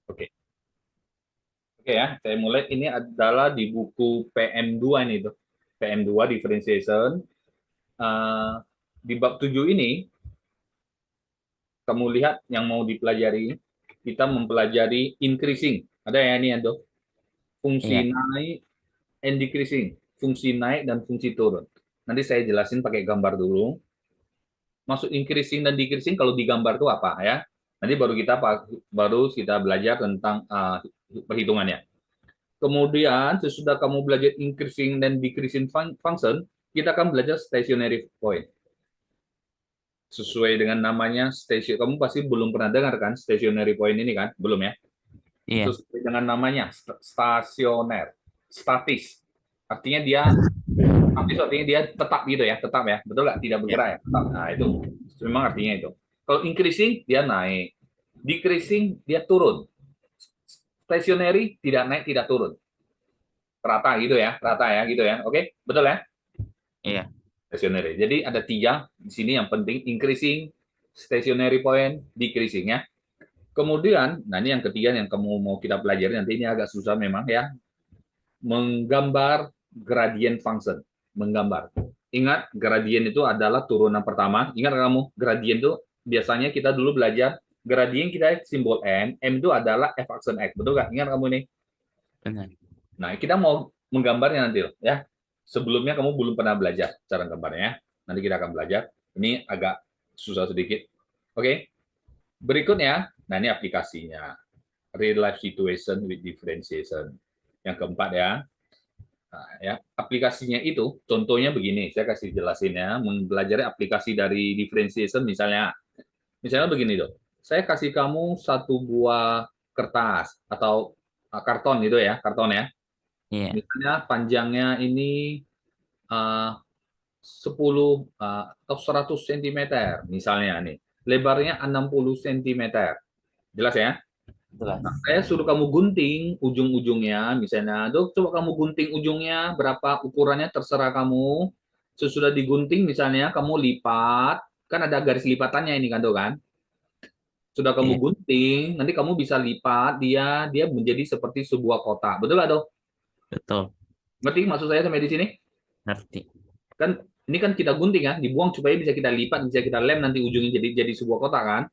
Oke. Oke ya, saya mulai. Ini adalah di buku PM2 ini tuh. PM2 differentiation. Eh, di bab 7 ini, kamu lihat yang mau dipelajari, kita mempelajari increasing. Ada ya ini ya, Iya, fungsi naik and decreasing, fungsi naik dan fungsi turun. Nanti saya jelasin pakai gambar dulu. Masuk increasing dan decreasing kalau digambar itu apa ya? Nanti baru kita belajar tentang perhitungannya. Kemudian sesudah kamu belajar increasing dan decreasing function, kita akan belajar stationary point. Sesuai dengan namanya station, kamu pasti belum pernah dengar kan stationary point ini kan? Belum ya? iya, Sesuai dengan namanya stasioner, statis. Artinya dia artinya dia tetap gitu ya, tetap ya. Betul nggak? Tidak iya, bergerak ya, tetap. Nah, itu memang artinya itu. Kalau increasing dia naik, decreasing dia turun. Stationary tidak naik, tidak turun. Rata ya gitu ya. Oke, betul ya? iya, Stationary. Jadi ada tiga di sini yang penting: increasing, stationary point, decreasing ya. Kemudian, nah ini yang ketiga yang kamu mau kita pelajari nanti, ini agak susah memang ya, menggambar gradient function, menggambar. Ingat, gradient itu adalah turunan pertama. Ingat kamu, gradient itu biasanya kita dulu belajar gradient kita simbol m itu adalah f aksen x, betul nggak? Ingat kamu nih. benar. Nah, kita mau menggambarnya nanti loh, ya. Sebelumnya kamu belum pernah belajar cara gambarnya. Nanti kita akan belajar. Ini agak susah sedikit. Oke. Berikutnya, nah ini aplikasinya. Real life situation with differentiation. Yang keempat ya. Nah, ya, aplikasinya itu contohnya begini, saya kasih jelasin ya, mempelajari aplikasi dari differentiation misalnya begini dong. Saya kasih kamu satu buah kertas atau karton gitu ya, karton ya. Iya, Misalnya panjangnya ini 10 atau 100 cm misalnya nih. Lebarnya 60 cm. Jelas ya? jelas. Nah, saya suruh kamu gunting ujung-ujungnya, misalnya, Dok, coba kamu gunting ujungnya, berapa ukurannya terserah kamu. Sesudah digunting, misalnya, kamu lipat, kan ada garis lipatannya ini kan, Dok, kan? Sudah kamu Iya, gunting, nanti kamu bisa lipat dia, dia menjadi seperti sebuah kotak. Betul nggak, Dok? betul. Ngerti maksud saya sampai di sini? Ngerti. Kan ini kan kita gunting kan, dibuang supaya bisa kita lipat, bisa kita lem nanti ujungnya jadi sebuah kotak kan.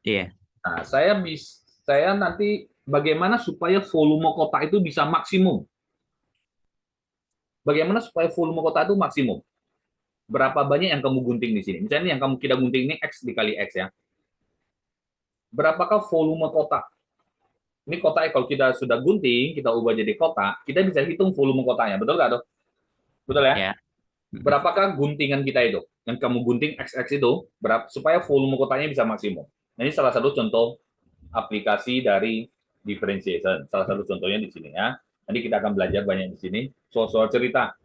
Iya, Nah, saya nanti bagaimana supaya volume kotak itu bisa maksimum. Bagaimana supaya volume kotak itu maksimum? Berapa banyak yang kamu gunting di sini? Misalnya yang kamu kita gunting ini X dikali X ya. Berapakah volume kotak? Ini kotaknya kalau kita sudah gunting, kita ubah jadi kotak, kita bisa hitung volume kotaknya. Betul nggak, Dok? Betul ya? ya. Mm-mm. Berapakah guntingan kita itu? Yang kamu gunting XX itu, supaya volume kotaknya bisa maksimum. Nah, ini salah satu contoh aplikasi dari differentiation. Salah satu contohnya di sini ya. Nanti kita akan belajar banyak di sini. Soal-soal cerita.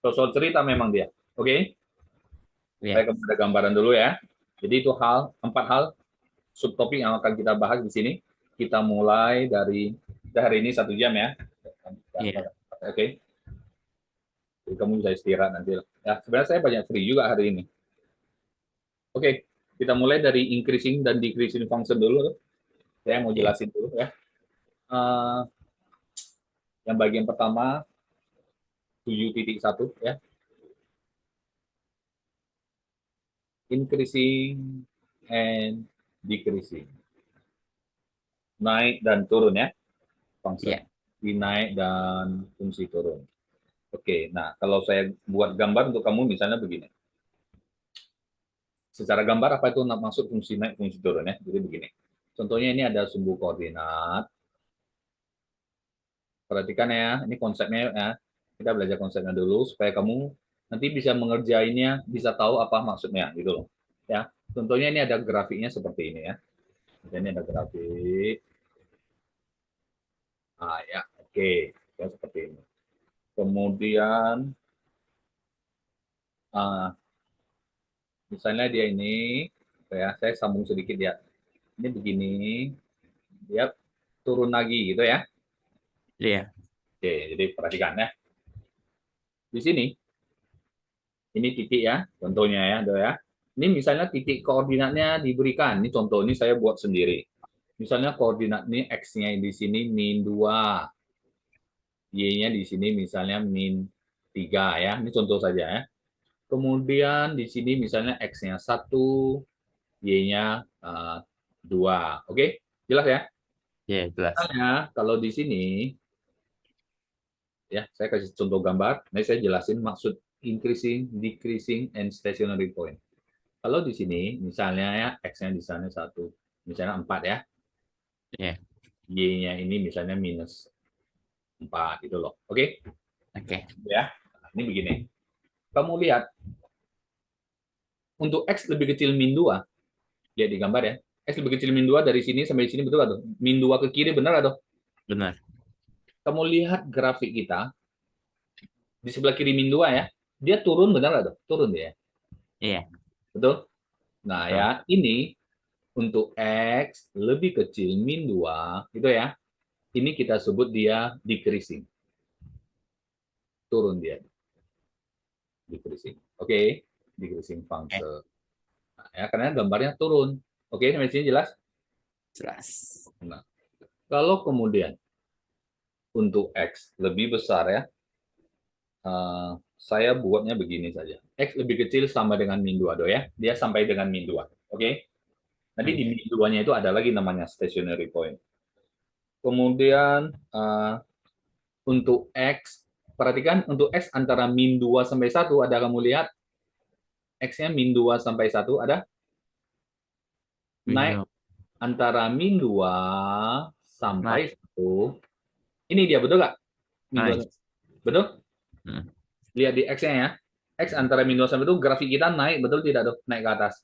Soal cerita memang dia. Oke? Okay? Saya Iya, kepada gambaran dulu ya. Jadi itu empat hal subtopik yang akan kita bahas di sini. Kita mulai dari hari ini 1 jam ya. iya, Oke, okay. Jadi kamu bisa istirahat nanti. Ya, sebenarnya saya banyak free juga hari ini. Oke, okay. Kita mulai dari increasing dan decreasing function dulu. Saya mau iya. jelasin dulu ya. Uh, yang bagian pertama 7.1 ya. Increasing and decreasing. Naik dan turun ya, function. Iya. Di naik dan fungsi turun. Oke, nah kalau saya buat gambar untuk kamu misalnya begini. Secara gambar apa itu maksud fungsi naik, fungsi turun ya? Jadi begini. Contohnya ini ada sumbu koordinat. Perhatikan ya, ini konsepnya ya. Kita belajar konsepnya dulu supaya kamu nanti bisa mengerjainnya, bisa tahu apa maksudnya gitu loh. Ya, contohnya ini ada grafiknya seperti ini ya. Ini ada grafik. Ah ya, oke. Ya, seperti ini. Kemudian misalnya dia ini, ya saya sambung sedikit ya. Ini begini, dia turun lagi gitu ya. Iya. Oke, jadi perhatikan ya. Di sini, ini titik ya, contohnya ya, do ya. Ini misalnya titik koordinatnya diberikan. Ini contoh ini saya buat sendiri. Misalnya koordinat ini X-nya di sini min 2, Y-nya di sini misalnya min 3 ya. Ini contoh saja ya. Kemudian di sini misalnya X-nya 1, Y-nya 2. Oke? Jelas ya? Ya, jelas. Misalnya kalau di sini ya, saya kasih contoh gambar. Nah, saya jelasin maksud increasing, decreasing, and stationary point. Kalau di sini misalnya ya X-nya di sana 1, misalnya 4 ya. Ya, Y-nya ini misalnya minus 4 gitu loh. Oke? oke. Ya. Nah, ini begini. Kamu lihat untuk X lebih kecil min 2, lihat di gambar ya. X lebih kecil min 2 dari sini sampai sini betul atau? Min 2 ke kiri benar atau? Benar. Kamu lihat grafik kita di sebelah kiri min 2 ya. Dia turun benar atau? Turun dia. Iya, Betul? Nah, betul. ya, ini untuk X lebih kecil min 2, gitu ya. Ini kita sebut dia decreasing. Turun dia. Decreasing. Oke, decreasing Oke, function. Nah, ya, karena gambarnya turun. Oke, sampai sini jelas? jelas. Nah, kalau kemudian untuk X lebih besar ya, saya buatnya begini saja. X lebih kecil sama dengan min 2 do ya. Dia sampai dengan min 2. Oke. Nanti di min 2-nya itu ada lagi namanya stationary point. Kemudian untuk X, perhatikan untuk X antara min 2 sampai 1, ada kamu lihat X-nya min 2 sampai 1 ada naik Window. antara min 2 Nah, sampai 1. Ini dia betul nggak? Min 2 nice. betul? Hmm. Lihat di X-nya ya. X antara min 2 sampai itu grafik kita naik betul tidak tuh? Naik ke atas.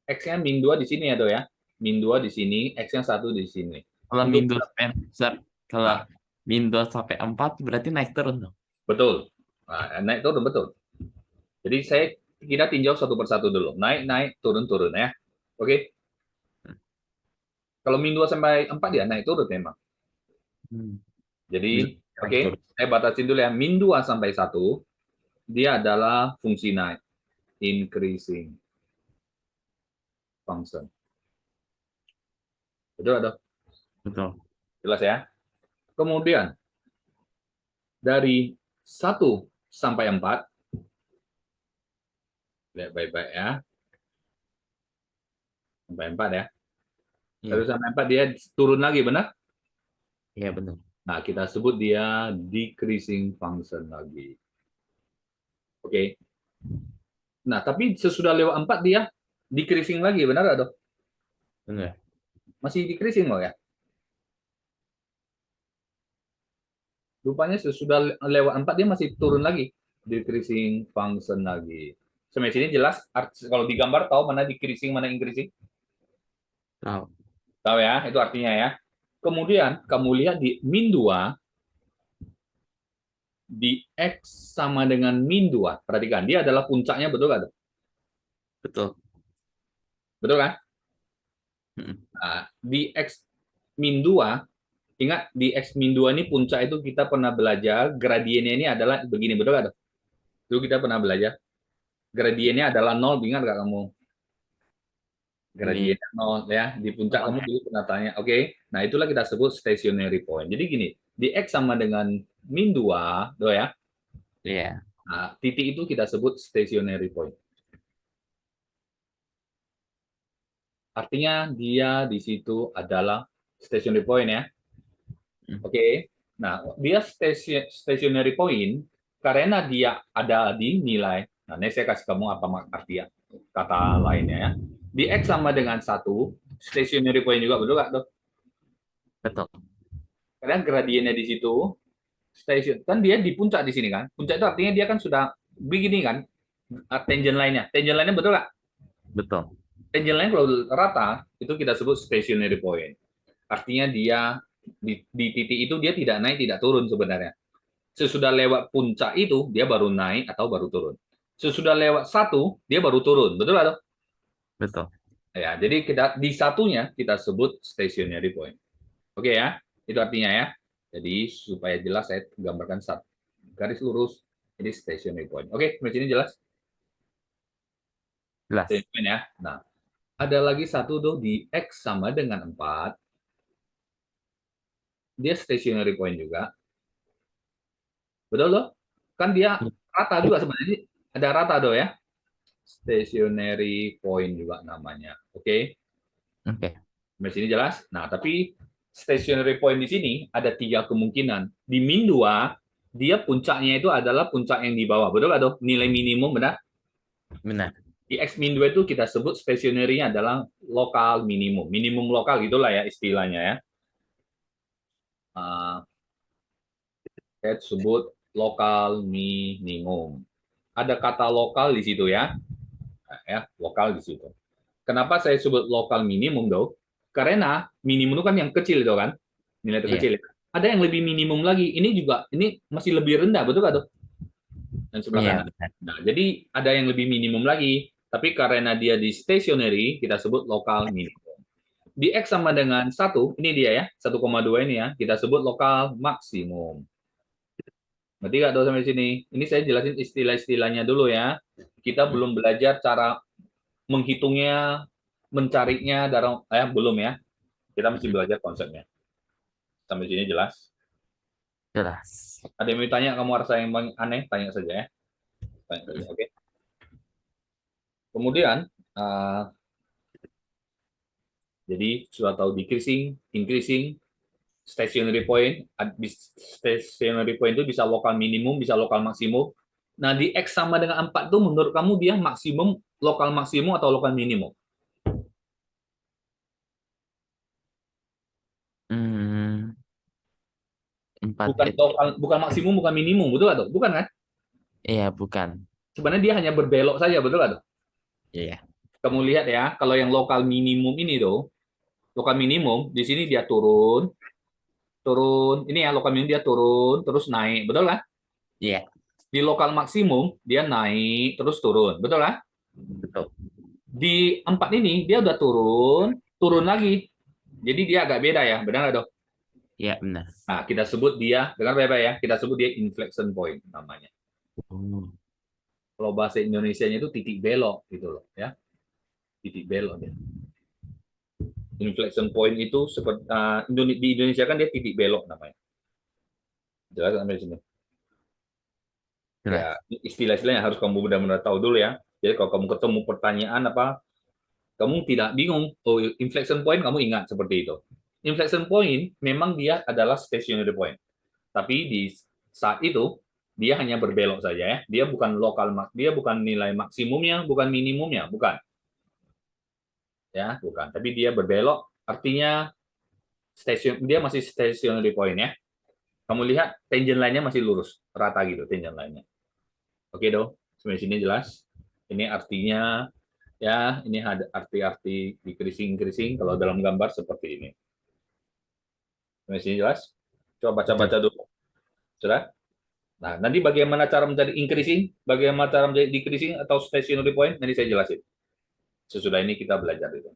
X-nya min 2 di sini ya tuh ya. Min 2 di sini, X-nya 1 di sini. Kalau Untuk Windows sampai, Sir, kalau nah, Windows sampai 4 berarti naik turun dong. betul. Nah, naik turun betul. Jadi kita tinjau satu persatu dulu. Naik, naik, turun, turun ya. Oke. Kalau min 2 sampai 4 dia naik turun memang. Hmm. Bisa Jadi, naik oke, turun. saya batasin dulu ya. Min 2 sampai 1, dia adalah fungsi naik. Increasing function. Betul atau? Betul. Jelas ya? Kemudian, dari 1 sampai 4, lihat baik-baik ya. Sampai 4 ya. Iya, 1 sampai 4 dia turun lagi, benar? iya benar. Nah, kita sebut dia decreasing function lagi. Oke. Nah, tapi sesudah lewat 4 dia decreasing lagi, benar atau? Benar. Masih decreasing loh ya. Rupanya sesudah lewat 4 dia masih turun lagi. Decreasing function lagi. Sampai sini jelas? Kalau digambar tahu mana decreasing, mana increasing? Tahu. Tahu ya, itu artinya ya. Kemudian kamu lihat di min 2, di X sama dengan min 2. Perhatikan, dia adalah puncaknya, betul kan? Betul. Betul kan? Hmm. Nah, di X min 2, ingat di X min 2 ini puncak itu kita pernah belajar gradiennya ini adalah begini, betul kan? Dulu kita pernah belajar. Gradiennya adalah 0, ingat nggak kamu? Ini Gradiennya 0 ya. Di puncak kamu nolnya. dulu pernah tanya. Oke. Nah, itulah kita sebut stationary point. Jadi gini, di X sama dengan min 2, do ya. Iya, Nah, titik itu kita sebut stationary point. Artinya dia di situ adalah stationary point ya. hmm, Oke. Nah, dia stationary point karena dia ada di nilai. Nah, ini saya kasih kamu apa arti ya, kata lainnya ya. Di X sama dengan 1, stationary point juga, betul nggak, Dok? betul. Karena gradiennya di situ, station kan dia di puncak di sini kan. Puncak itu artinya dia kan sudah begini kan, tangent lainnya. Tangent lainnya betul nggak? Betul. Tangent lain kalau rata, itu kita sebut stationary point. Artinya dia di titik itu dia tidak naik, tidak turun sebenarnya. Sesudah lewat puncak itu, dia baru naik atau baru turun. Sesudah lewat 1, dia baru turun. Betul atau? Betul. Ya, jadi kita di satunya kita sebut stationary point. Oke ya, itu artinya ya. Jadi supaya jelas saya gambarkan satu garis lurus. Ini stationary point. Oke, sampai sini jelas? Jelas. Stationary point ya. Nah, Ada lagi satu tuh di X sama dengan 4. Dia stationary point juga. Betul loh? Kan dia rata juga sebenarnya. Ada rata tuh ya. Stationary point juga namanya. Oke. Oke. Sampai sini jelas? Nah, tapi stationary point di sini ada 3 kemungkinan. Di min 2, dia puncaknya itu adalah puncak yang di bawah. Betul nggak tuh? Nilai minimum, benar? Benar. Di X min 2 itu kita sebut stationary-nya adalah lokal minimum. Minimum lokal gitulah ya istilahnya ya. Saya sebut lokal minimum. Ada kata lokal di situ ya. Nah, ya, lokal di situ. Kenapa saya sebut lokal minimum, dong? Karena minimum itu kan yang kecil itu kan, nilai Iya. terkecil. Ada yang lebih minimum lagi. Ini juga, ini masih lebih rendah, betul nggak tuh? Dan sebelah Iya, kanan. benar. Nah, jadi ada yang lebih minimum lagi. Tapi karena dia di stationary, kita sebut lokal minimum. Di X sama dengan 1, ini dia ya, 1,2 ini ya, kita sebut lokal maksimum. Ngerti nggak tuh sampai sini? Ini saya jelasin istilah-istilahnya dulu ya. Kita belum belajar cara menghitungnya, mencarinya, belum ya. Kita mesti belajar konsepnya. Sampai sini jelas? Jelas. Ada yang mau tanya, kamu rasa yang aneh? Tanya saja ya. Tanya saja, oke. Kemudian, jadi sudah tahu decreasing, increasing, stationary point. Stationary point itu bisa lokal minimum, bisa lokal maksimum. Nah, di X sama dengan 4 itu menurut kamu dia maksimum, lokal maksimum atau lokal minimum? Hmm, 4 Bukan itu. lokal, bukan maksimum, bukan minimum, betul atau? Bukan kan? Iya, bukan. Sebenarnya dia hanya berbelok saja, betul atau? Iya. Kamu lihat ya, kalau yang lokal minimum ini tuh, lokal minimum di sini dia turun, turun. Ini ya lokal minimum dia turun, terus naik, betul kan? Iya, Di lokal maksimum dia naik terus turun, betul kan? betul. Di 4 ini dia udah turun, turun lagi. Jadi dia agak beda ya, benar nggak dok? Iya, benar. Nah, kita sebut dia, dengar baik-baik ya, kita sebut dia inflection point namanya. Hmm. Kalau bahasa Indonesianya itu titik belok gitu loh ya, titik belok dia. Inflection point itu seperti di Indonesia kan dia titik belok namanya. Jelas sampai sini. Jelas. Ya, istilah-istilah yang harus kamu benar-benar tahu dulu ya. Jadi kalau kamu ketemu pertanyaan apa, kamu tidak bingung. Oh, inflection point kamu ingat seperti itu. Inflection point memang dia adalah stationary point. Tapi di saat itu dia hanya berbelok saja ya. Dia bukan lokal, dia bukan nilai maksimumnya, bukan minimumnya, bukan. Ya, bukan. Tapi dia berbelok artinya dia masih stationary point ya. Kamu lihat tangent line-nya masih lurus, rata gitu tangent line-nya. Oke, dong. Sampai sini jelas. Ini artinya ya, ini ada arti-arti decreasing kalau dalam gambar seperti ini. Sampai sini jelas? Coba baca-baca Jelas. dulu. Sudah? Nah, nanti bagaimana cara mencari increasing, bagaimana cara mencari decreasing atau stationary point, nanti saya jelasin. Sesudah ini kita belajar itu.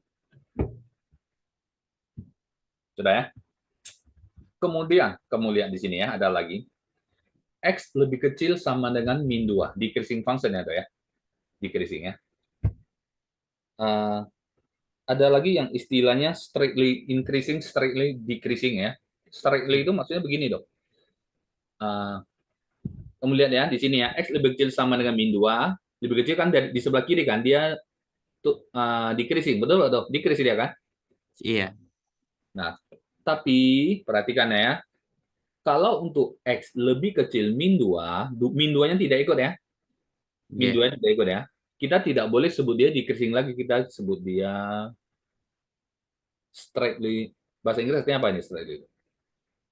Sudah ya? Kemudian, kamu lihat di sini ya, ada lagi. X lebih kecil sama dengan min 2. Decreasing function ya, ya. Decreasing ya. Uh, ada lagi yang istilahnya strictly increasing, strictly decreasing ya. Strictly itu maksudnya begini dok. Kamu lihat ya di sini ya, X lebih kecil sama dengan min 2. Lebih kecil kan di sebelah kiri kan, dia tuh decreasing, betul atau decrease dia kan? Iya. Nah, tapi perhatikan ya, kalau untuk X lebih kecil min 2, min 2-nya tidak ikut ya. Min Iya. 2-nya tidak ikut ya. Kita tidak boleh sebut dia decreasing lagi, kita sebut dia strictly. Bahasa Inggris artinya apa ini strictly?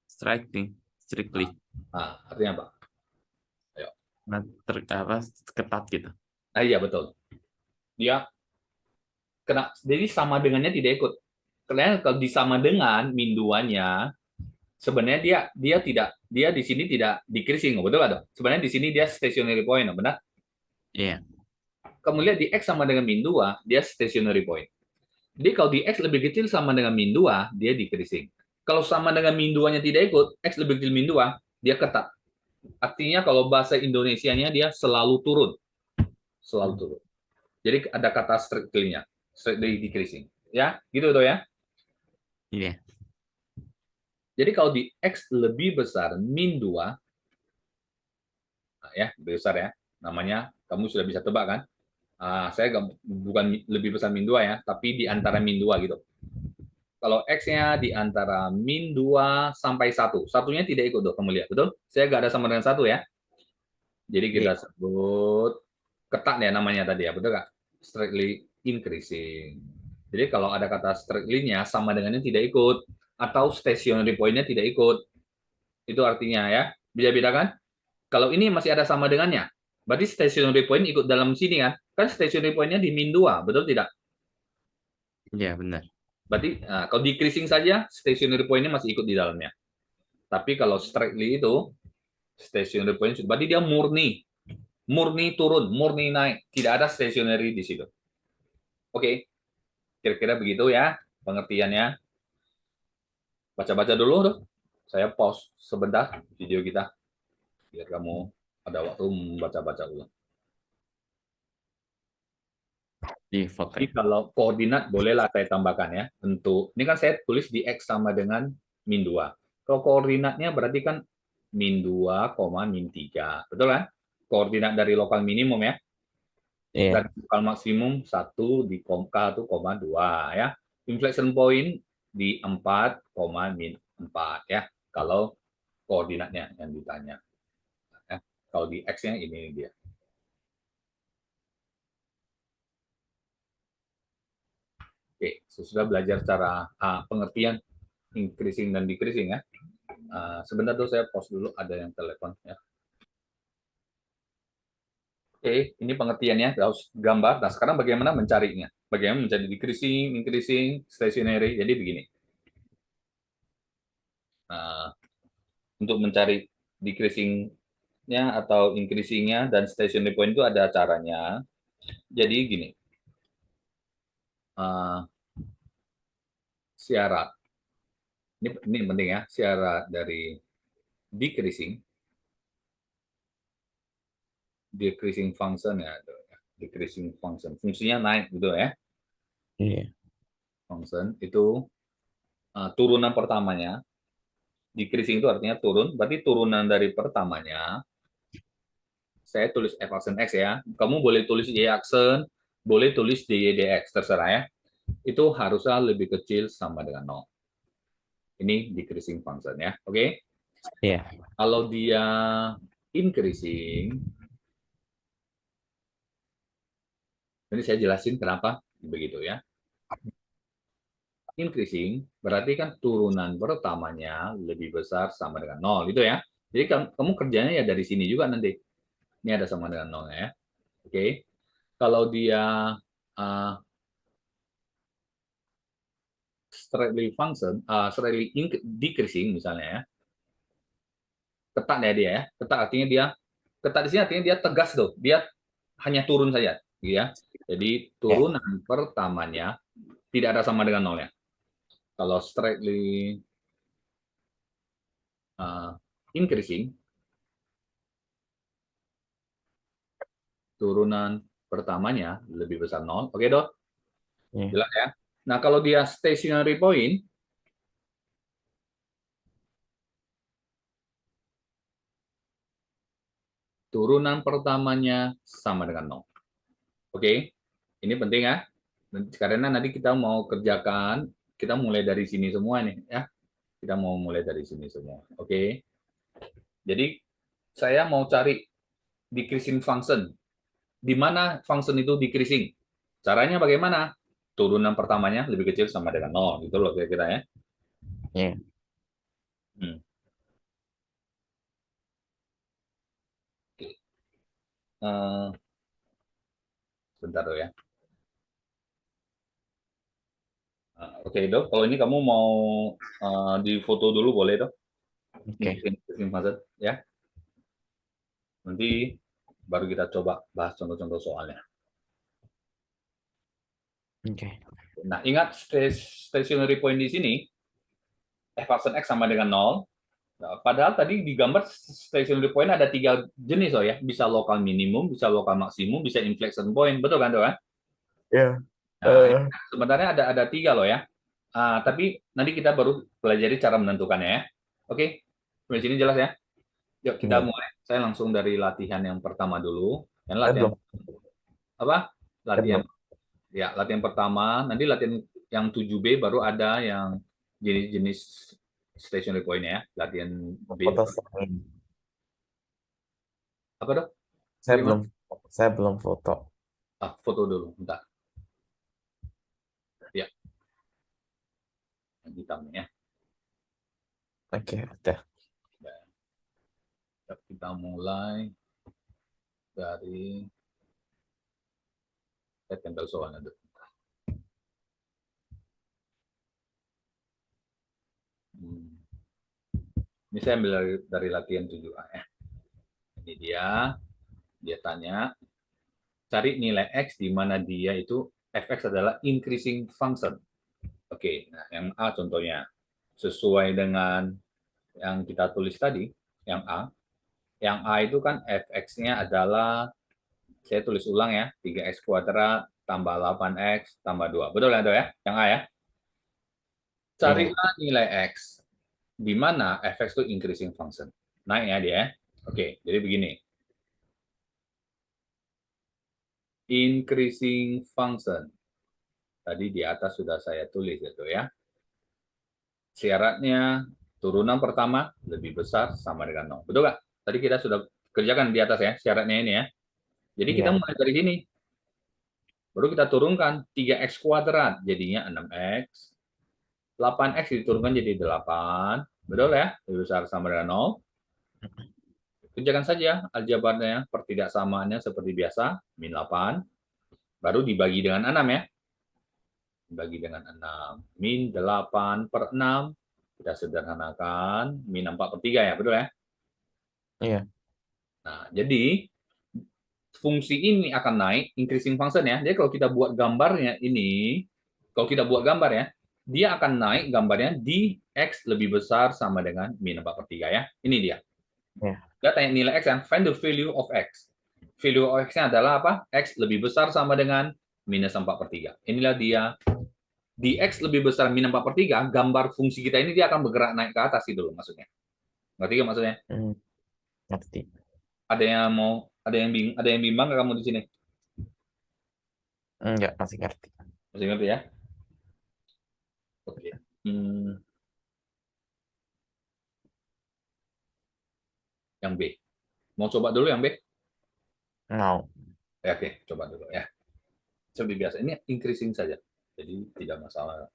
Striking. Nah, Strictly. artinya apa? Ayo. Nah, apa, ketat gitu. Iya betul. Dia kena, jadi sama dengannya tidak ikut. Karena kalau disama dengan min 2-nya, sebenarnya dia tidak, dia di sini tidak decreasing, betul nggak dong? Sebenarnya di sini dia stationary point, benar? Iya. Kamu lihat di X sama dengan min 2, dia stationary point. Jadi kalau di X lebih kecil sama dengan min 2, dia decreasing. Kalau sama dengan min 2-nya tidak ikut, X lebih kecil min 2, dia ketat. Artinya kalau bahasa Indonesianya dia selalu turun. Selalu turun. Jadi ada kata strictly-nya. straightly decreasing. Ya, gitu tuh ya. Iya. Jadi kalau di X lebih besar min 2, nah ya, lebih besar ya. Namanya kamu sudah bisa tebak kan? Saya bukan lebih besar min 2 ya, tapi di antara min 2 gitu. Kalau X-nya di antara min 2 sampai 1. Satunya tidak ikut tuh, kamu lihat. Betul? Saya nggak ada sama dengan 1 ya. Jadi Iya. kita sebut ketat ya namanya tadi ya, betul nggak? Strictly increasing. Jadi kalau ada kata strictly-nya sama dengannya tidak ikut, atau stationary point-nya tidak ikut. Itu artinya ya. Bisa bedakan? Kalau ini masih ada sama dengannya, berarti stationary point ikut dalam sini kan? Kan stationary point-nya di min 2, betul tidak? Iya, benar. Berarti kalau decreasing saja, stationary point-nya masih ikut di dalamnya. Tapi kalau strictly itu, stationary point, berarti dia murni. Murni turun, murni naik. Tidak ada stationary di situ. Oke, kira-kira begitu ya pengertiannya. Baca-baca dulu tuh. Saya pause sebentar video kita, biar kamu ada waktu membaca-baca ulang. Di foto. Jadi kalau koordinat bolehlah saya tambahkan ya. Untuk ini kan saya tulis di X sama dengan min 2. Kalau koordinatnya berarti kan min 2, min 3. Betul kan? Koordinat dari lokal minimum ya. Iya. Dan lokal maksimum 1 di K1,2 ya. Inflection point di 4, min 4 ya. Kalau koordinatnya yang ditanya. Ya. Kalau di X-nya ini dia. Oke, sudah belajar cara pengertian increasing dan decreasing ya. Sebentar tuh saya pause dulu, ada yang telepon ya. Oke, ini pengertiannya harus gambar. Nah, sekarang bagaimana mencarinya? Bagaimana mencari decreasing, increasing, stationary. Jadi begini. Untuk mencari decreasing-nya atau increasing-nya dan stationary point itu ada caranya. Jadi gini. Syarat. Ini penting ya, syarat dari decreasing function ya, decreasing function, fungsinya naik gitu ya. Iya. Function itu turunan pertamanya, decreasing itu artinya turun, berarti turunan dari pertamanya, saya tulis f aksen x ya, kamu boleh tulis y aksen, boleh tulis dy dx, terserah ya, itu harusnya lebih kecil sama dengan 0. Ini decreasing function ya, oke? Iya. Kalau dia increasing, ini saya jelasin kenapa begitu ya. Increasing berarti kan turunan pertamanya lebih besar sama dengan 0 itu ya. Jadi kamu kerjanya ya dari sini juga nanti. Ini ada sama dengan 0 ya. Oke. Kalau dia uh, straightly decreasing misalnya ya. Ketat ya dia ya. Ketat artinya dia ketat di sini artinya dia tegas tuh. Dia hanya turun saja, gitu ya. Jadi Iya. turunan pertamanya tidak ada sama dengan 0 ya. Kalau straightly increasing, turunan pertamanya lebih besar 0. Oke, Dok? Iya. Jelas ya? Nah, kalau dia stationary point, turunan pertamanya sama dengan 0. Oke? Ini penting ya. Karena nanti kita mau kerjakan, kita mulai dari sini semua nih ya. Kita mau mulai dari sini semua. Oke? Jadi saya mau cari decreasing function. Di mana function itu decreasing? Caranya bagaimana? Turunan pertamanya lebih kecil sama dengan 0. Gitu loh kira-kira ya. Iya. Hmm. Oke. Bentar tuh ya. Oke, Dok. Kalau ini kamu mau di foto dulu boleh, Dok? Oke. Increasing function ya. Nanti baru kita coba bahas contoh-contoh soalnya. Oke. Nah, ingat stationary point di sini, f aksen x sama dengan 0. Nah, padahal tadi di gambar stationary point ada 3 jenis ya. Bisa lokal minimum, bisa lokal maksimum, bisa inflection point. Betul kan, Dok? Iya. Nah, ini Eh, sebenarnya ada tiga loh ya. Tapi nanti kita baru pelajari cara menentukannya ya. Oke, sampai sini jelas ya. Yuk kita iya. mulai. Saya langsung dari latihan yang pertama dulu. Yang Saya latihan belum, apa? saya Latihan belum ya, latihan pertama. Nanti latihan yang 7B baru ada yang jenis-jenis stationary point ya. Latihan B foto baru. slide. Apa dok? Saya Bagaimana? belum, saya belum foto. Foto dulu, bentar. Ya, yang hitam ya. Oke, udah. Ya, kita mulai dari saya tempel soalnya dulu. Hmm. Ini saya ambil dari latihan 7A ya. Ini dia tanya, cari nilai X di mana dia itu fx adalah increasing function. Oke, nah yang A contohnya. Sesuai dengan yang kita tulis tadi, yang A. Yang A itu kan fx-nya adalah, saya tulis ulang ya, 3x kuadrat tambah 8x tambah 2. Betul ya, ya? Yang A ya. Iya, Carilah nilai X, di mana fx itu increasing function. Naik ya dia. Oke, jadi begini. Increasing function. Tadi di atas sudah saya tulis itu ya. Syaratnya turunan pertama lebih besar sama dengan 0. Betul nggak? Tadi kita sudah kerjakan di atas ya, syaratnya ini ya. Jadi kita iya, mulai dari sini. Baru kita turunkan 3x kuadrat, jadinya 6x. 8x diturunkan jadi 8. Betul ya? Lebih besar sama dengan 0. Kerjakan saja aljabarnya, pertidaksamaannya seperti biasa, min 8. Baru dibagi dengan 6 ya. Dibagi dengan 6. Min 8 per 6. Kita sederhanakan. Min 4 per 3 ya, betul ya? iya, Nah, jadi fungsi ini akan naik, increasing function ya. Jadi kalau kita buat gambarnya ini, kalau kita buat gambar ya, dia akan naik gambarnya di X lebih besar sama dengan min 4 per 3 ya. Ini dia. iya, Kita tanya nilai X kan, find the value of X. Value of X-nya adalah apa? X lebih besar sama dengan minus 4 per 3. Inilah dia. Di X lebih besar min 4 per 3, gambar fungsi kita ini dia akan bergerak naik ke atas gitu loh maksudnya. Ngerti nggak maksudnya? hmm, ngerti. Ada yang mau, ada yang bimbang nggak kamu di sini? Enggak, masih ngerti. Masih ngerti ya? Oke. Hmm, yang B. Mau coba dulu yang B? Mau. Ya, oke, coba dulu ya. Seperti biasa, ini increasing saja. Jadi tidak masalah.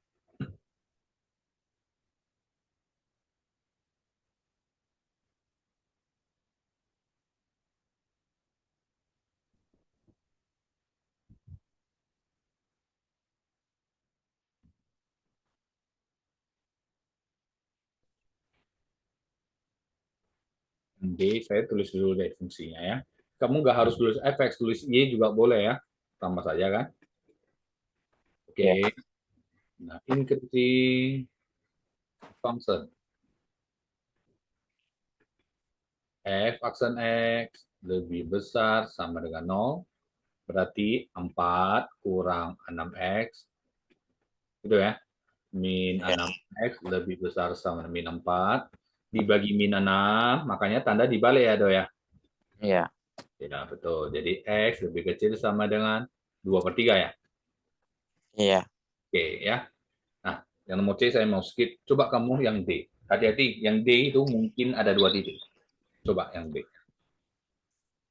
B, saya tulis dulu deh fungsinya ya. Kamu nggak harus tulis fx, tulis y juga boleh ya. Tambah saja kan. Ya, Oke. Nah, increasing function. F aksen X lebih besar sama dengan 0. Berarti 4 kurang 6x. Itu ya. Min ya, 6x lebih besar sama min 4. Dibagi min 6, makanya tanda dibalik ya, Do ya. iya, Ya, betul. Jadi X lebih kecil sama dengan 2 per 3 ya. iya. Oke ya. Nah, yang nomor C saya mau skip. Coba kamu yang D. Hati-hati, yang D itu mungkin ada 2 titik. Coba yang D.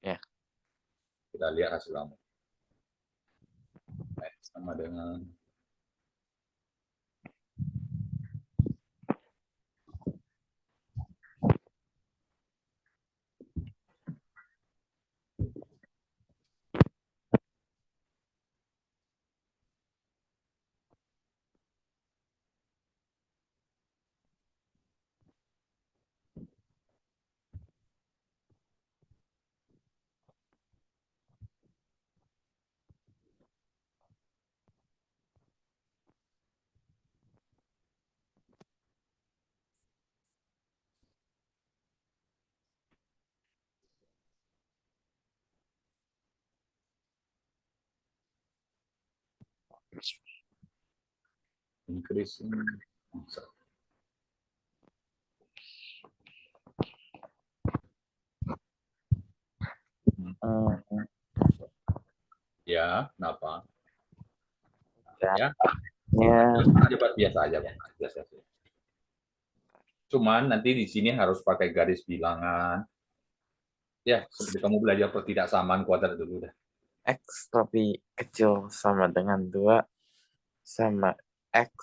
Ya. Kita lihat hasil kamu. X sama dengan increasing. Ya, kenapa? Ya, biasa aja, biasa aja. Cuman nanti di sini harus pakai garis bilangan. Ya, seperti kamu belajar pertidaksamaan kuadrat dulu dah. X lebih kecil sama dengan 2 sama X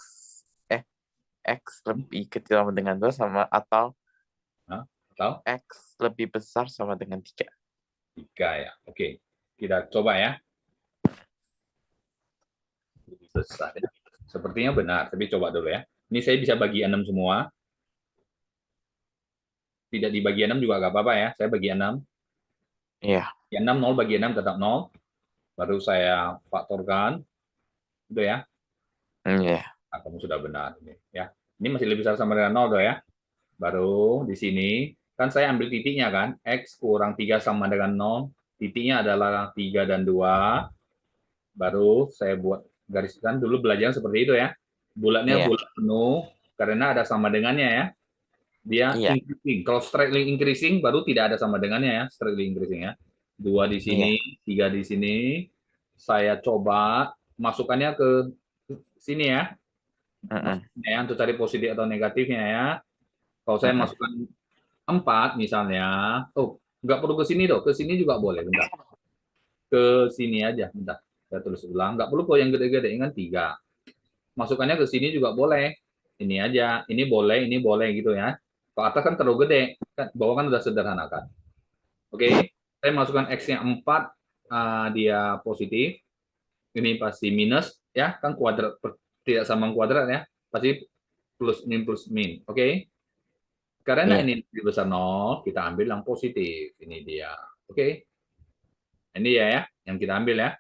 lebih kecil sama dengan 2 sama atau Atau X lebih besar sama dengan 3. 3 ya. Oke, kita coba ya. Lebih besar ya. Sepertinya benar, tapi coba dulu ya. Ini saya bisa bagi 6 semua. Tidak dibagi 6 juga nggak apa-apa ya. Saya bagi 6. Iya. Ya, 6, 0 bagi 6 tetap 0. Baru saya faktorkan. Itu ya. Iya. Nah, kamu sudah benar. Ya. Ini masih lebih besar sama dengan 0 tuh ya. Baru di sini, kan saya ambil titiknya kan. X kurang 3 sama dengan 0. Titiknya adalah 3 dan 2. Baru saya buat gariskan. Dulu belajar seperti itu ya. Bulatnya Iya. bulat penuh. Karena ada sama dengannya ya. Dia Iya. increasing. Kalau straightly increasing baru tidak ada sama dengannya ya, straightly increasing ya. 2 di sini, 3 di sini. Saya coba masukkannya ke sini ya. Masukkannya ya untuk cari positif atau negatifnya ya. Kalau saya masukkan 4 misalnya, nggak perlu ke sini dong, ke sini juga boleh, bentar. Ke sini aja, bentar. Saya tulis ulang, nggak perlu kok yang gede-gede, ingat 3. Masukkannya ke sini juga boleh. Ini aja, ini boleh gitu ya. Kalau atas kan terlalu gede, kan bawah kan udah sederhana kan. Oke, saya masukkan X-nya 4, dia positif. Ini pasti minus, ya, kan kuadrat, tidak sama kuadrat ya. Pasti plus min. Oke. Karena ini lebih besar 0, kita ambil yang positif. Ini dia. Oke. Ini ya, yang kita ambil ya.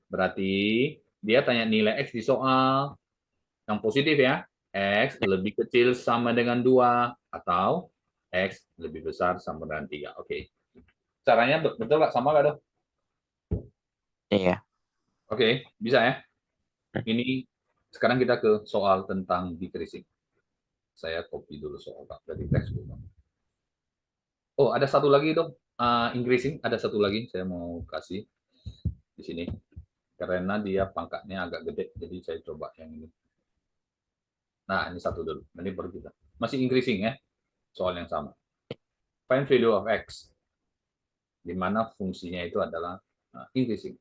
Berarti dia tanya nilai X di soal. Yang positif ya. X lebih kecil sama dengan 2 atau X lebih besar sama dengan 3. Oke. Caranya betul nggak? Sama nggak, Dok? Iya. Oke, bisa ya. Ini sekarang kita ke soal tentang decreasing. Saya copy dulu soal dari textbook. Oh, ada satu lagi, Dok. Increasing, ada satu lagi saya mau kasih di sini. Karena dia pangkatnya agak gede, jadi saya coba yang ini. Nah, ini satu dulu. Ini baru kita. Masih increasing ya, soal yang sama. Find value of X, di mana fungsinya itu adalah increasing.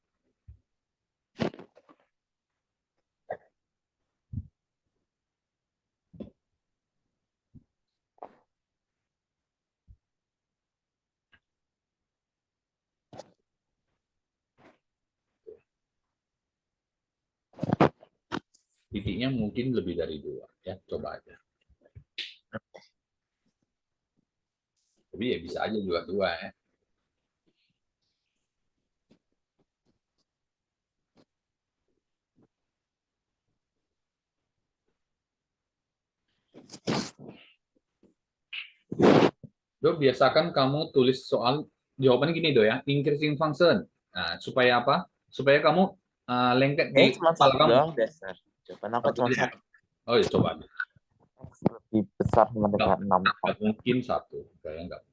Titiknya mungkin lebih dari 2. Ya, coba aja. Tapi ya bisa aja juga 2 ya. Dok, biasakan kamu tulis soal jawabannya gini, Dok ya, increasing function. Nah, supaya apa? Supaya kamu lengket di Cuma kepala satu kamu. doang dasar. Jawaban aku cuma Ya? satu. Oh ya, coba. X lebih besar sama dengan 6. Nggak mungkin 1. Kayaknya nggak.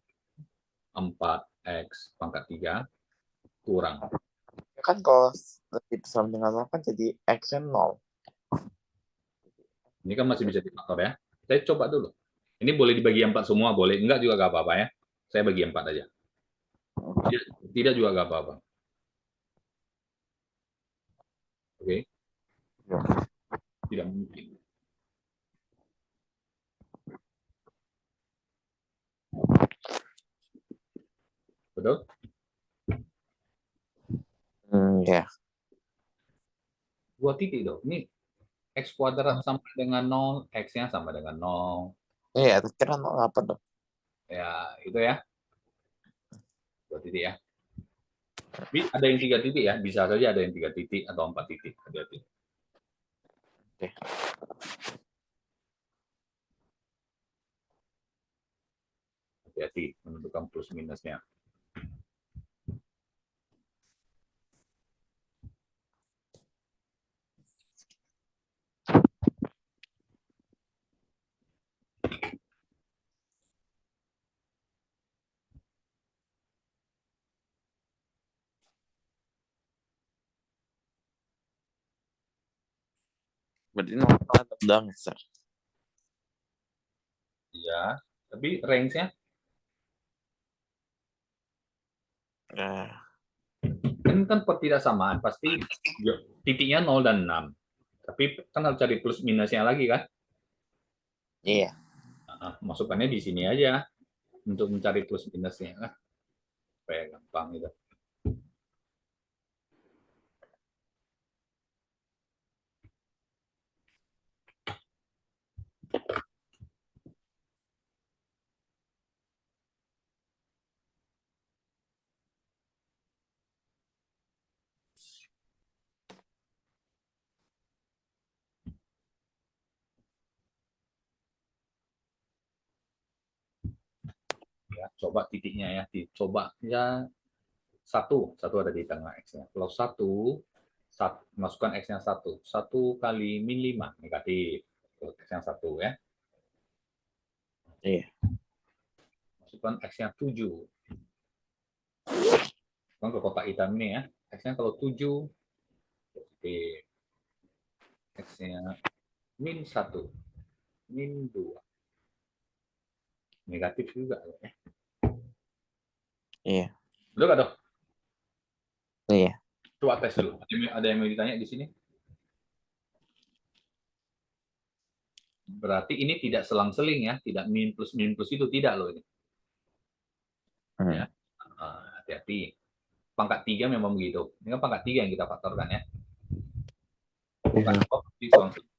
4X pangkat 3 kurang. Kan kalau lebih besar dengan 0 kan jadi X-nya 0. Ini kan masih bisa difaktor ya. Saya coba dulu. Ini boleh dibagi 4 semua, boleh. Enggak juga nggak apa-apa ya. Saya bagi 4 aja. Tidak juga nggak apa-apa. Oke. Tidak mungkin. Betul? Ya. 2 titik dong. Ini X kuadrat sama dengan 0, X-nya sama dengan 0. Iya, kira 0 apa dong? Ya, itu ya. 2 titik ya. Tapi ada yang 3 titik ya. Bisa saja ada yang 3 titik atau 4 titik. Hati-hati. Oke. Hati-hati menentukan plus minusnya. Berarti 0,6 doang, Sir. Ya, tapi range-nya Nah, kan pertidaksamaan pasti titiknya 0 dan 6. Tapi kan harus cari plus minusnya lagi kan? iya. Nah, masukannya di sini aja untuk mencari plus minusnya. Nah, supaya gampang gitu. Ya, coba titiknya ya, dicoba ya satu ada di tengah x-nya. Kalau masukkan x-nya satu kali min 5 negatif. Kalau x-nya satu ya, Iya. masukkan x-nya 7. Kan ke kotak hitam ini ya, x-nya kalau 7 positif, x-nya min 1, min 2 negatif juga ya. Iya. Udah nggak tuh? Iya. Coba tes dulu. Ada yang mau ditanya di sini? Berarti ini tidak selang-seling ya, tidak min plus itu tidak loh ini. Ya, hati-hati. Pangkat 3 memang begitu. Ini kan pangkat 3 yang kita faktorkan ya. Bukan Iya. di selang-seling.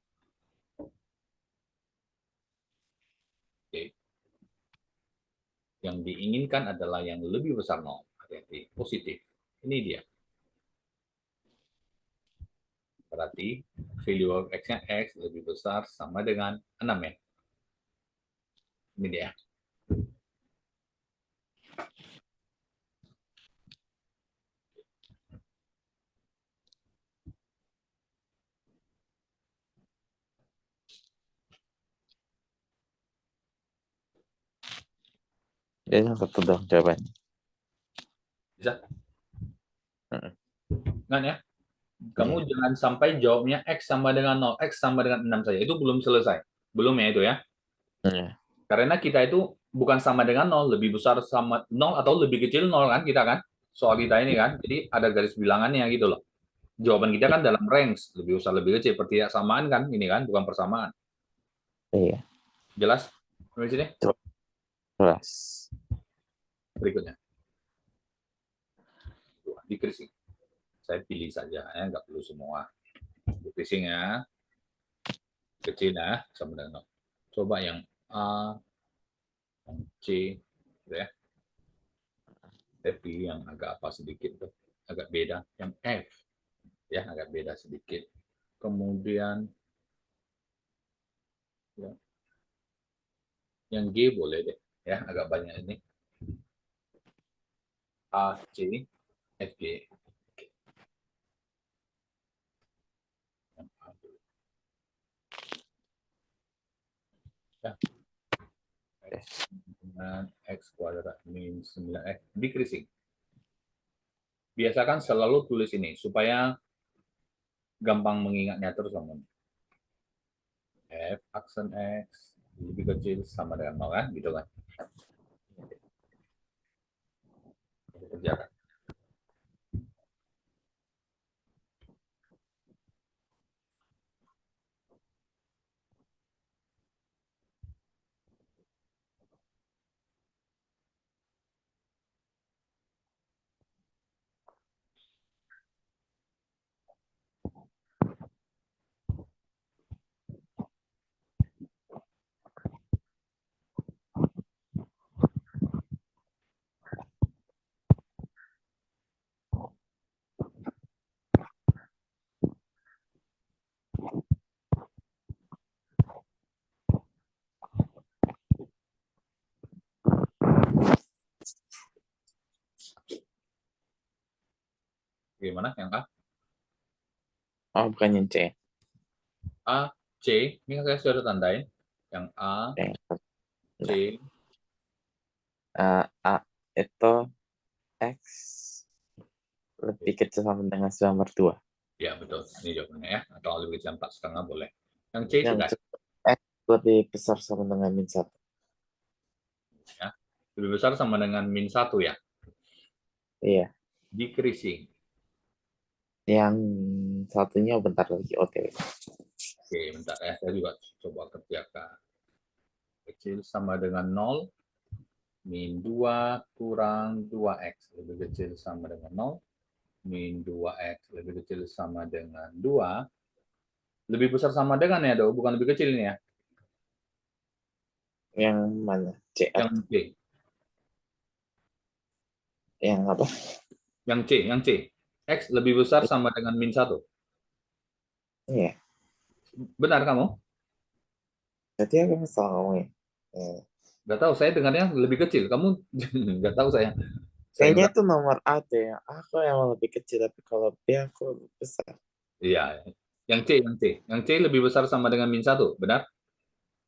Oke. Yang diinginkan adalah yang lebih besar 0. Hati-hati. Positif. Ini dia. Berarti value x-nya x lebih besar sama dengan 6 ya. Ini dia. Jadi yang satu doang jawabannya. Bisa? Heeh. Kan ya? Kamu jangan sampai jawabnya x sama dengan 0, x sama dengan 6 saja. Itu belum selesai. Belum ya itu ya. Iya. Karena kita itu bukan sama dengan 0, lebih besar sama 0 atau lebih kecil 0 kan kita kan. Soal kita ini kan. Jadi ada garis bilangannya gitu loh. Jawaban kita kan dalam range, lebih besar lebih kecil, pertidaksamaan kan ini kan, bukan persamaan. Iya. Jelas? Sampai sini? Jelas. Berikutnya. Decreasing. Saya pilih saja ya, nggak perlu semua. Decreasing ya. Kecil ya, sama dengan 0. Coba yang A, yang C, gitu ya. Tapi yang agak apa sedikit tuh, agak beda. Yang F, ya agak beda sedikit. Kemudian ya, yang G boleh deh, ya agak banyak ini. A, C, F, G. Yang A dulu. Ya, X dengan X kuadrat min 9X. Decreasing. Biasakan selalu tulis ini, supaya gampang mengingatnya terus teman. F aksen X lebih kecil sama dengan 0 kan, gitu kan. Kerjakan. Gimana yang A? Oh, bukan yang C. A, C, ini kan saya sudah tandain. Yang A, Yang C, A itu X lebih kecil sama dengan 9/2. ya betul. Ini jawabannya ya. Atau lebih kecil 4,5 boleh. Yang C Yang sudah. X lebih besar sama dengan min 1. Ya. Lebih besar sama dengan min 1 ya. Iya. Decreasing. Yang satunya bentar lagi OTW. Oke, bentar ya. Saya juga coba kerjakan. Kecil sama dengan 0. Min 2 kurang 2X. Lebih kecil sama dengan 0. Min 2X. Lebih kecil sama dengan 2. Lebih besar sama dengan ya, Do. Bukan lebih kecil ini ya. Yang mana? CR. Yang C. Yang apa? Yang C. Yang C. X lebih besar sama dengan min 1. Iya. Benar kamu? Jadi aku salah ngomongnya. Eh, Nggak tahu, saya dengarnya lebih kecil. Kamu nggak tahu saya. Saya Kayaknya nggak. itu nomor A deh. Aku emang lebih kecil, tapi kalau B aku lebih besar. Iya. Yang C, yang C. Yang C lebih besar sama dengan min 1. Benar?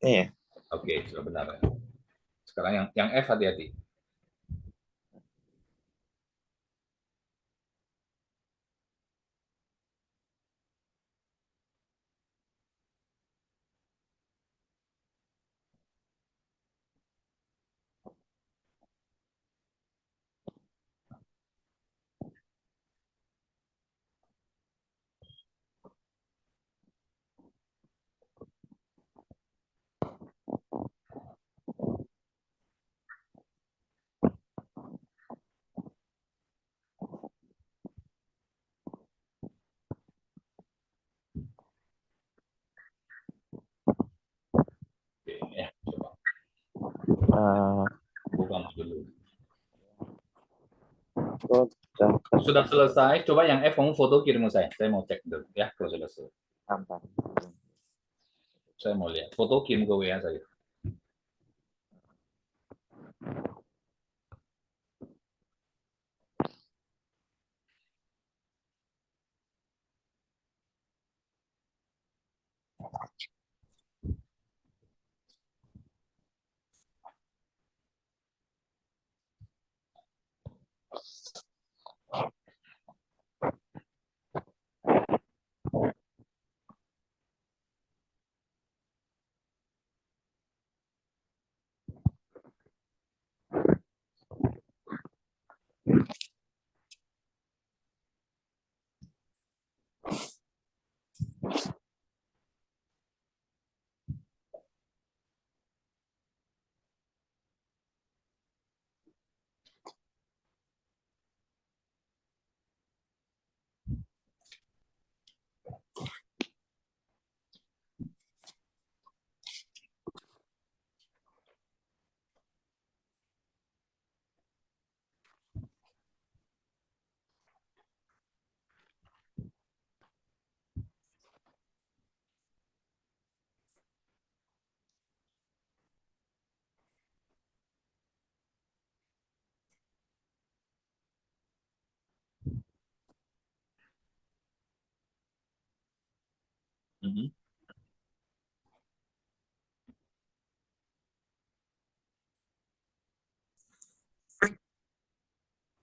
Iya. Oke, sudah benar ya. Sekarang yang F hati-hati. Oke, ya, coba Eh, buka dulu. aku dapat Sudah selesai. Coba yang F kamu foto kirim ke saya. Saya mau cek dulu ya kalau sudah selesai. gambar. Saya mau lihat. Foto kirim ke WA saya. Mhm.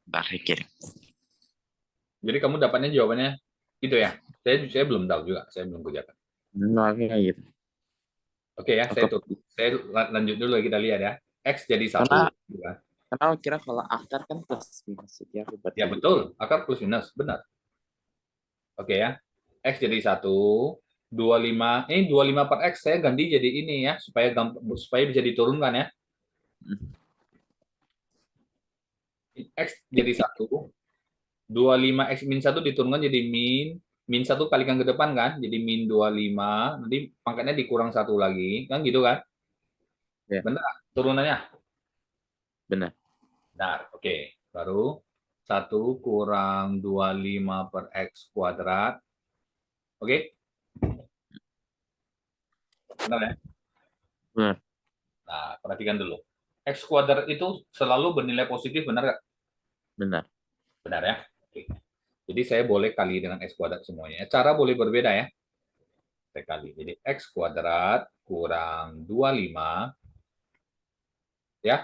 Bentar, saya kirim. Jadi kamu dapatnya jawabannya itu ya. Saya belum tahu juga. Saya belum kerjakan. Nah, kayak gitu. Oke ya, Aku, saya lanjut dulu kita lihat ya. X jadi karena 1. Ya. karena aku kira kalau akar kan plus minus, jadi aku buat Ya kayak gitu. betul, akar plus minus, benar. Oke ya. X jadi 1, 25. Ini 25 per X saya ganti jadi ini ya, supaya bisa diturunkan ya. Hmm. X jadi 1, 25 X min 1 diturunkan jadi min 1 kalikan ke depan kan, jadi min 25, nanti pangkatnya dikurang 1 lagi, kan gitu kan? Ya, Benar, turunannya? benar. Benar, oke. Baru 1 kurang 25 per X kuadrat, oke? Benar ya? Benar. Nah, perhatikan dulu. X kuadrat itu selalu bernilai positif, benar nggak? Benar. Benar ya? Oke. Jadi saya boleh kali dengan X kuadrat semuanya. Cara boleh berbeda ya. Saya kali. Jadi X kuadrat kurang 25, ya.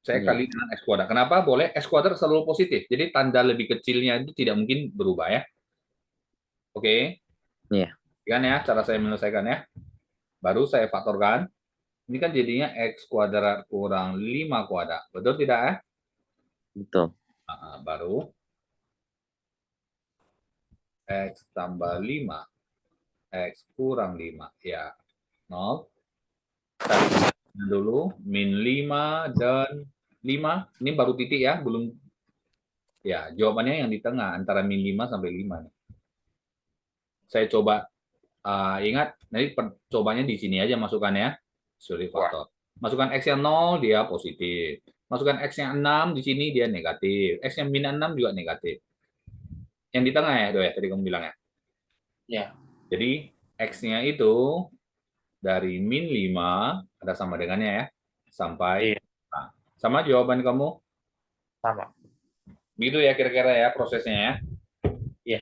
Saya Iya. kali dengan X kuadrat. Kenapa? Boleh X kuadrat selalu positif. Jadi tanda lebih kecilnya itu tidak mungkin berubah ya. Oke. Iya. Kan ya, cara saya menyelesaikan ya. Baru saya faktorkan. Ini kan jadinya X kuadrat kurang 5 kuadrat. Betul tidak ya? Betul. Baru X tambah 5. X kurang 5. Ya, 0. Cari dulu. Min 5 dan 5. Ini baru titik ya, belum. Ya, jawabannya yang di tengah, antara min 5 sampai 5. Saya coba, ingat, nanti cobanya di sini aja masukkannya. Sorry, faktor. Masukkan X yang 0, dia positif. Masukkan X yang 6, di sini dia negatif. X yang min 6 juga negatif. Yang di tengah ya, Do, ya, tadi kamu bilang ya. Ya. Jadi, X-nya itu dari min 5, ada sama dengannya ya, sampai. Iya. Nah, sama jawaban kamu? Sama. Gitu ya kira-kira ya prosesnya ya. Iya.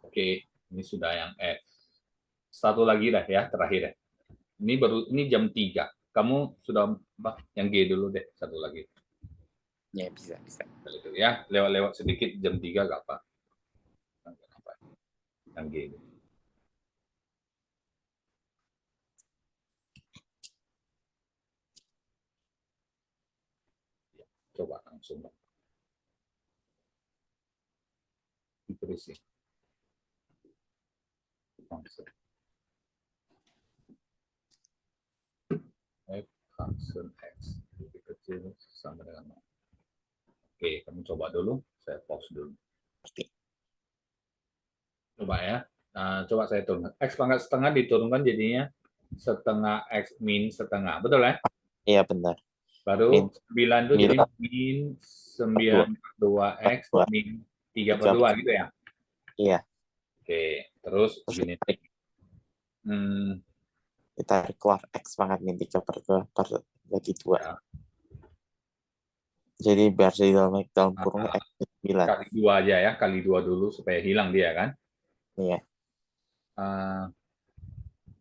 Oke, ini sudah yang X. Satu lagi dah ya, terakhir ya. Ini jam 3. Kamu sudah yang G dulu deh, satu lagi. Ya, bisa. Itu ya, lewat-lewat sedikit jam 3 gak apa. Yang G. Coba langsung. Diterisi. Langsung. F function X lebih kecil sama dengan 0. Oke, kamu coba dulu. Saya pause dulu. Coba ya. Nah, coba saya turunkan. X pangkat setengah diturunkan jadinya setengah X min setengah. Betul ya? Iya, benar. Baru 9 itu jadi 9. min 9/2 X min 3/2 gitu ya? Iya. Oke, terus gini. Kita keluar X pangkat min 3/2 bagi 2. Ya. Jadi biar dalam kurung X 9. Kali 2 aja ya, kali 2 dulu supaya hilang dia kan. Iya.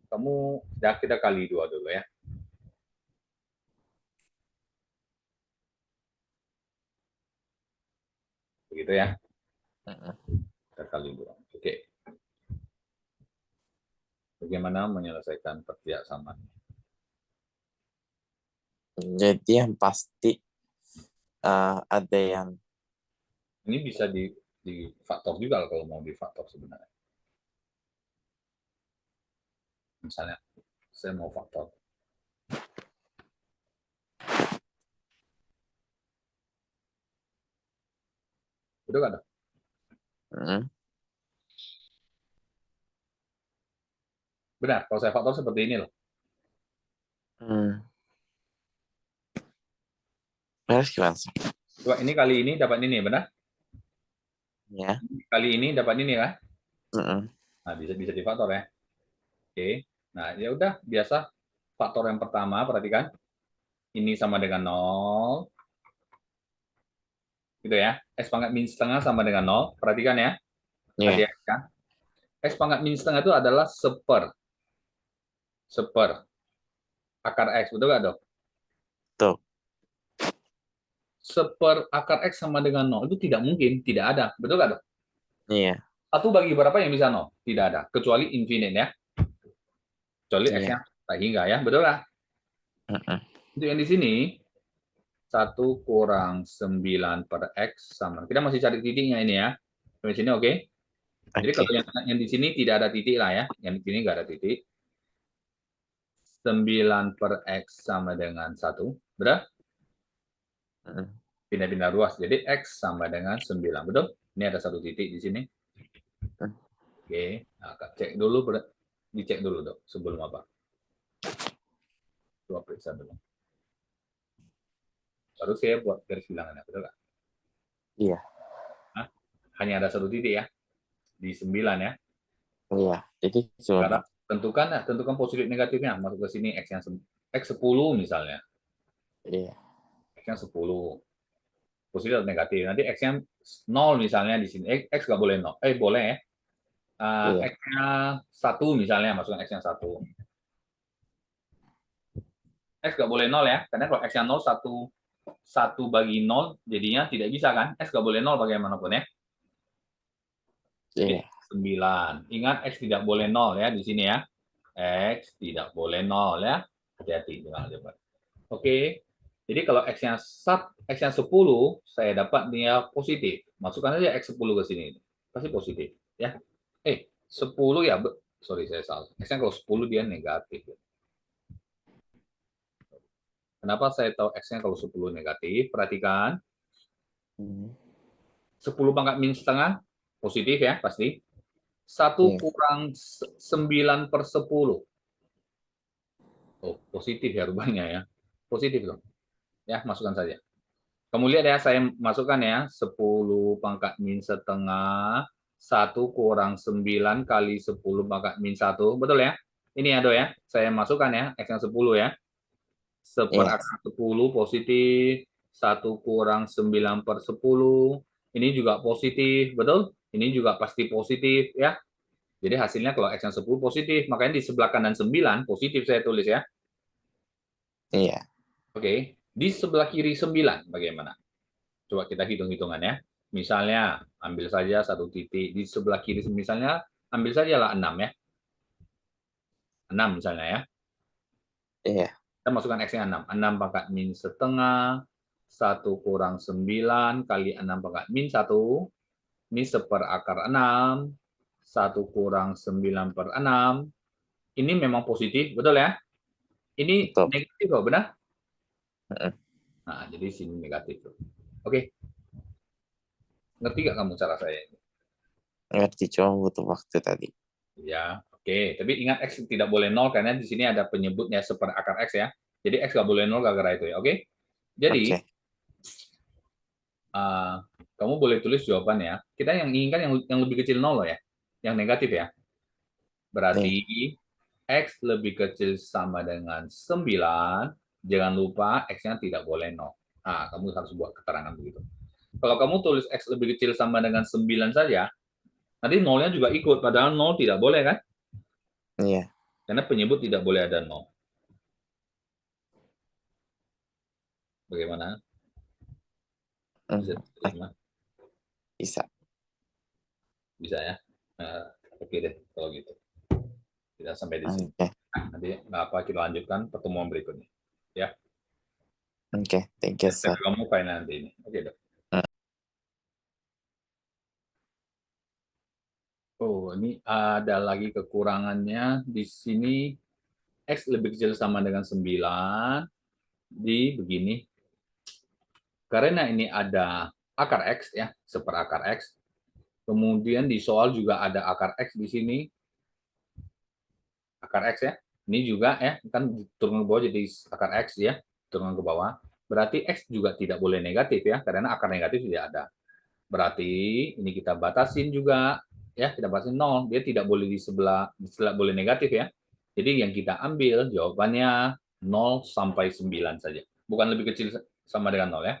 Kamu kita kali 2 dulu ya. Begitu ya. Kita kali 2. Oke. Bagaimana menyelesaikan pertiaksamaan? Jadi yang pasti ada yang Ini bisa di faktor juga kalau mau di faktor sebenarnya. Misalnya, saya mau faktor. Udah kan? Benar, kalau saya faktor seperti ini loh. Harus gimana? Coba ini kali ini dapat ini, benar? Ya. Kali ini dapat ini kan? Mm-mm. Nah, bisa difaktor ya. Oke. Nah, ya udah biasa faktor yang pertama perhatikan. Ini sama dengan 0. Gitu ya. X pangkat min setengah sama dengan 0. Perhatikan ya. Iya. Hati-hati ya. X pangkat min setengah itu adalah seper akar X. Betul nggak, Dok? Tuh. Seper akar X sama dengan 0. Itu tidak mungkin. Tidak ada. Betul nggak, Dok? Iya. 1 bagi berapa yang bisa 0? Tidak ada. Kecuali infinite ya. Kecuali X-nya tak hingga ya. Betul nggak? Untuk yang di sini, 1 kurang 9 per X sama. Kita masih cari titiknya ini ya. Di sini oke? Jadi kalau yang di sini tidak ada titik lah ya. Yang di sini nggak ada titik. 9 per X sama dengan 1. Betul? Pindah-pindah ruas. Jadi X sama dengan 9. Betul? Ini ada satu titik di sini. Oke. Nah, cek dulu. Dicek dulu, Dok. Sebelum apa? Coba periksa dulu. Baru saya buat garis bilangannya. Betul nggak? Iya. Nah, hanya ada satu titik ya. Di 9 ya. Iya. Jadi sekarang tentukan positif negatifnya. Masuk ke sini X yang X 10 misalnya. Iya. X yang 10. Positif atau negatif. Nanti X yang 0 misalnya di sini. X nggak boleh 0. Boleh ya. Iya. X-nya 1 misalnya. Masukkan X yang 1. X nggak boleh 0 ya. Karena kalau X yang 0, 1 bagi 0 jadinya tidak bisa kan. X nggak boleh 0 bagaimanapun ya. Iya. 9. Ingat X tidak boleh 0 ya di sini ya. X tidak boleh 0 ya. Hati-hati dengan aljabar. Oke. Jadi kalau X-nya 10, saya dapat dia positif. Masukkan aja X10 ke sini. Pasti positif ya. 10 ya. Sorry, saya salah. X-nya kalau 10 dia negatif. Kenapa saya tahu X-nya kalau 10 negatif? Perhatikan. 10 pangkat min setengah, positif ya, pasti. 1 Yes. kurang 9 per 10. Oh, positif ya rupanya ya. Positif dong. Ya, masukkan saja. Kamu lihat ya, saya masukkan ya. 10 pangkat min setengah, 1 kurang 9 kali 10 pangkat min 1. Betul ya? Ini ya, Do ya. Saya masukkan ya, X-nya 10 ya. 1 per Yes. akar 10 positif, 1 kurang 9 per 10, ini juga positif, betul? Ini juga pasti positif ya. Jadi hasilnya kalau X-nya 10 positif, makanya di sebelah kanan 9 positif saya tulis ya. Iya. Oke, di sebelah kiri 9 bagaimana? Coba kita hitung-hitungan ya. Misalnya, ambil saja satu titik di sebelah kiri, misalnya ambil sajalah 6 ya. 6 misalnya ya. Iya. Kita masukkan X-nya 6. 6 pangkat min setengah, 1 kurang 9 kali 6 pangkat min 1. Ini 1 per akar 6. 1 kurang 9 per 6. Ini memang positif, betul ya? Ini Betul. negatif kok, benar? Mm-mm. Nah, jadi sini negatif. Oke. Ngerti nggak kamu cara saya ini? Ngerti, cuma butuh waktu tadi. Ya, oke. Tapi ingat X tidak boleh 0 karena di sini ada penyebutnya 1 per akar X ya. Jadi X nggak boleh 0 gara-gara itu ya, oke? Jadi, Oke. kamu boleh tulis jawabannya. Kita yang inginkan yang lebih kecil 0 loh ya. Yang negatif ya. Berarti X lebih kecil sama dengan 9. Jangan lupa X-nya tidak boleh 0. Nah, kamu harus buat keterangan begitu. Kalau kamu tulis X lebih kecil sama dengan 9 saja, nanti 0-nya juga ikut. Padahal 0 tidak boleh kan? Iya. Karena penyebut tidak boleh ada 0. Bagaimana? Bisa diterima? Bisa. Bisa ya? Oke deh, kalau gitu. Kita sampai di sini. Oke. Nanti apa kita lanjutkan pertemuan berikutnya. Ya. Oke. Thank you, Saya sir. kamu final nanti ini. Oke, dok. Oh, ini ada lagi kekurangannya. Di sini X lebih kecil sama dengan 9. Di begini. Karena ini ada akar X ya, seperakar X. Kemudian di soal juga ada akar X di sini. Akar X ya. Ini juga ya, kan turun ke bawah jadi akar X ya, turun ke bawah. Berarti X juga tidak boleh negatif ya, karena akar negatif tidak ada. Berarti ini kita batasin juga ya, kita batasin 0. Dia tidak boleh di sebelah boleh negatif ya. Jadi yang kita ambil jawabannya 0 sampai 9 saja. Bukan lebih kecil sama dengan 0 ya.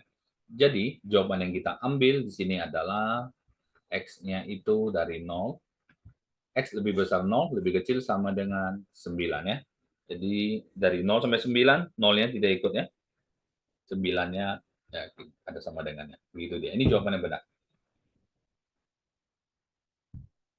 Jadi jawaban yang kita ambil di sini adalah X-nya itu dari 0. X lebih besar 0, lebih kecil sama dengan 9 ya. Jadi dari 0 sampai 9, 0-nya tidak ikut ya. 9-nya ya, ada sama dengannya. Begitu dia. Ini jawabannya benar.